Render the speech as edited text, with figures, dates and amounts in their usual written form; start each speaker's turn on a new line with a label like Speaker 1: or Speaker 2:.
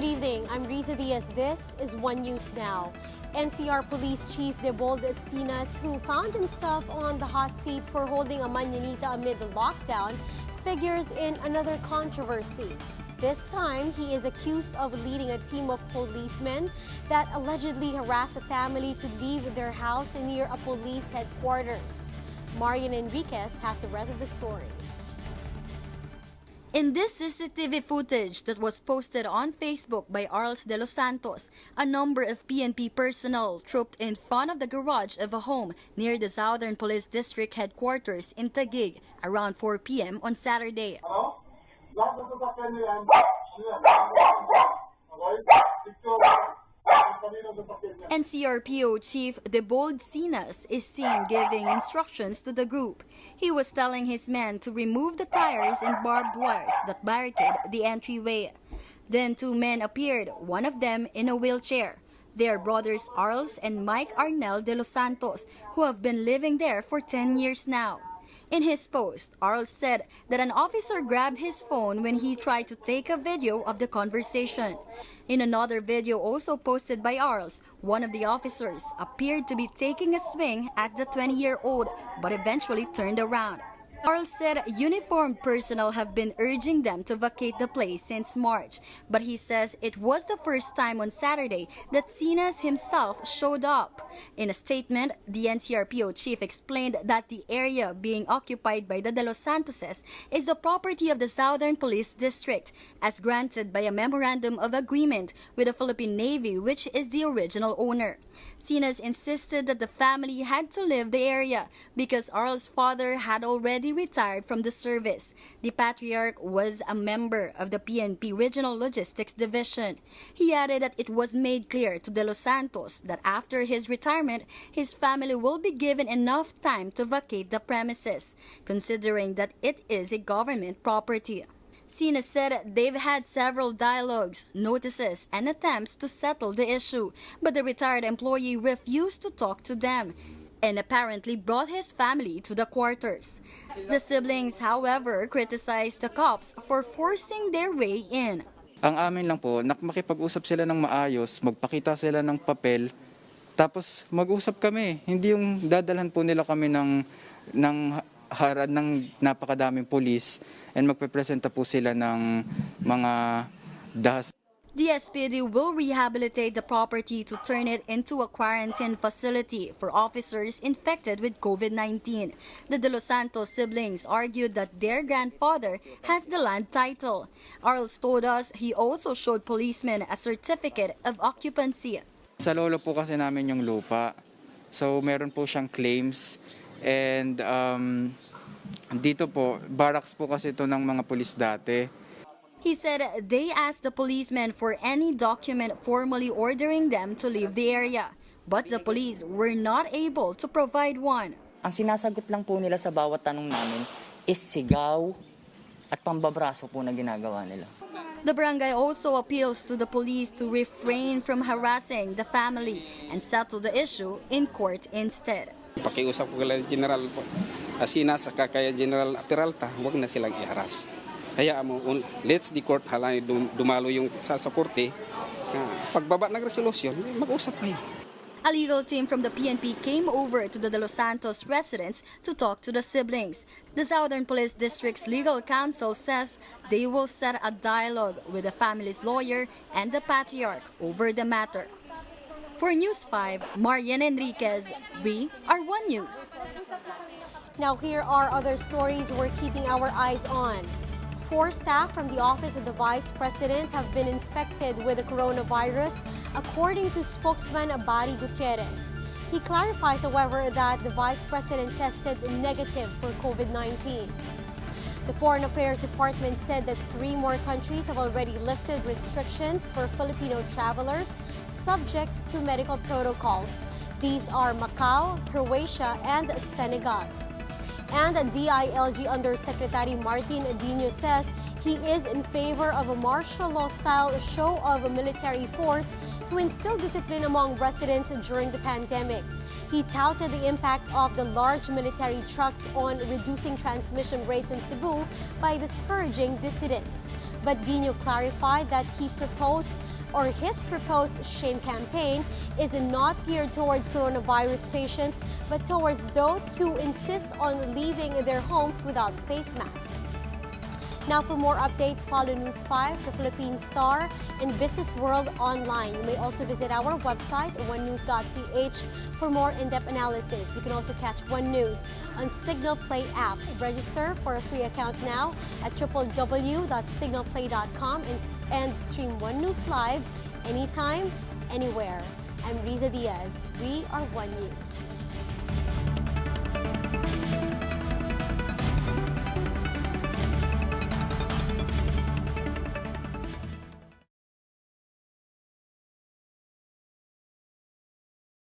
Speaker 1: Good evening, I'm Riza Diaz. This is One News Now. NCR Police Chief Debold Sinas, who found himself on the hot seat for holding a mañanita amid the lockdown, figures in another controversy. This time, he is accused of leading a team of policemen that allegedly harassed the family to leave their house near a police headquarters. Marian Enriquez has the rest of the story.
Speaker 2: In this CCTV footage that was posted on Facebook by Arls de los Santos, a number of PNP personnel trooped in front of the garage of a home near the Southern Police District headquarters in Taguig around 4 p.m. on Saturday. NCRPO Chief Debold Sinas is seen giving instructions to the group. He was telling his men to remove the tires and barbed wires that barricade the entryway. Then two men appeared, one of them in a wheelchair. They are brothers Arls and Mike Arnel de los Santos, who have been living there for 10 years now. In his post, Arls said that an officer grabbed his phone when he tried to take a video of the conversation. In another video also posted by Arls, one of the officers appeared to be taking a swing at the 20-year-old but eventually turned around. Arls said uniformed personnel have been urging them to vacate the place since March, but he says it was the first time on Saturday that Sinas himself showed up. In a statement, the NCRPO chief explained that the area being occupied by the De Los Santoses is the property of the Southern Police District, as granted by a memorandum of agreement with the Philippine Navy, which is the original owner. Sinas insisted that the family had to leave the area because Arls' father had already retired from the service. The patriarch was a member of the PNP Regional Logistics Division. He added that it was made clear to De Los Santos that after his retirement, his family will be given enough time to vacate the premises, considering that it is a government property. Sinas said they've had several dialogues, notices, and attempts to settle the issue, but the retired employee refused to talk to them and apparently brought his family to the quarters. The siblings, however, criticized the cops for forcing their way in.
Speaker 3: Ang amin lang po, makipag-usap sila ng maayos, magpakita sila ng papel, tapos mag-usap kami. Hindi yung dadalhan po nila kami ng napakadaming polis and magpe-presenta po sila ng mga dahas.
Speaker 2: The SPD will rehabilitate the property to turn it into a quarantine facility for officers infected with COVID-19. The De Los Santos siblings argued that their grandfather has the land title. Arls told us he also showed policemen a certificate of occupancy.
Speaker 3: Sa lolo po kasi namin yung lupa. So meron po siyang claims and dito po, barracks po kasi ito ng mga pulis dati.
Speaker 2: He said they asked the policemen for any document formally ordering them to leave the area, but the police were not able to provide one.
Speaker 4: Ang sinasagot lang po nila sa bawat tanong namin is sigaw at pambabraso po na ginagawa nila.
Speaker 2: The barangay also appeals to the police to refrain from harassing the family and settle the issue in court instead.
Speaker 5: Pakiusap ko kay General Sinas sa kaya General Peralta, huwag na silang iharas. Kaya let's the court halay dumalo yung sa korte. Pagbaba ng resolusyon, mag-usap kayo.
Speaker 2: A legal team from the PNP came over to the De Los Santos residence to talk to the siblings. The Southern Police District's legal counsel says they will set a dialogue with the family's lawyer and the patriarch over the matter. For News 5, Marian Enriquez, we are One News.
Speaker 1: Now here are other stories we're keeping our eyes on. 4 staff from the Office of the Vice President have been infected with the coronavirus, according to spokesman Barry Gutierrez. He clarifies, however, that the Vice President tested negative for COVID-19. The Foreign Affairs Department said that 3 more countries have already lifted restrictions for Filipino travelers subject to medical protocols. These are Macau, Croatia, and Senegal. And DILG Undersecretary Martin Adino says he is in favor of a martial law-style show of a military force to instill discipline among residents during the pandemic. He touted the impact of the large military trucks on reducing transmission rates in Cebu by discouraging dissidents. But Guineo clarified that his proposed shame campaign is not geared towards coronavirus patients, but towards those who insist on leaving their homes without face masks. Now, for more updates, follow News 5, The Philippine Star, and Business World online. You may also visit our website, onenews.ph, for more in-depth analysis. You can also catch One News on Signal Play app. Register for a free account now at www.signalplay.com and stream One News live anytime, anywhere. I'm Riza Diaz. We are One News.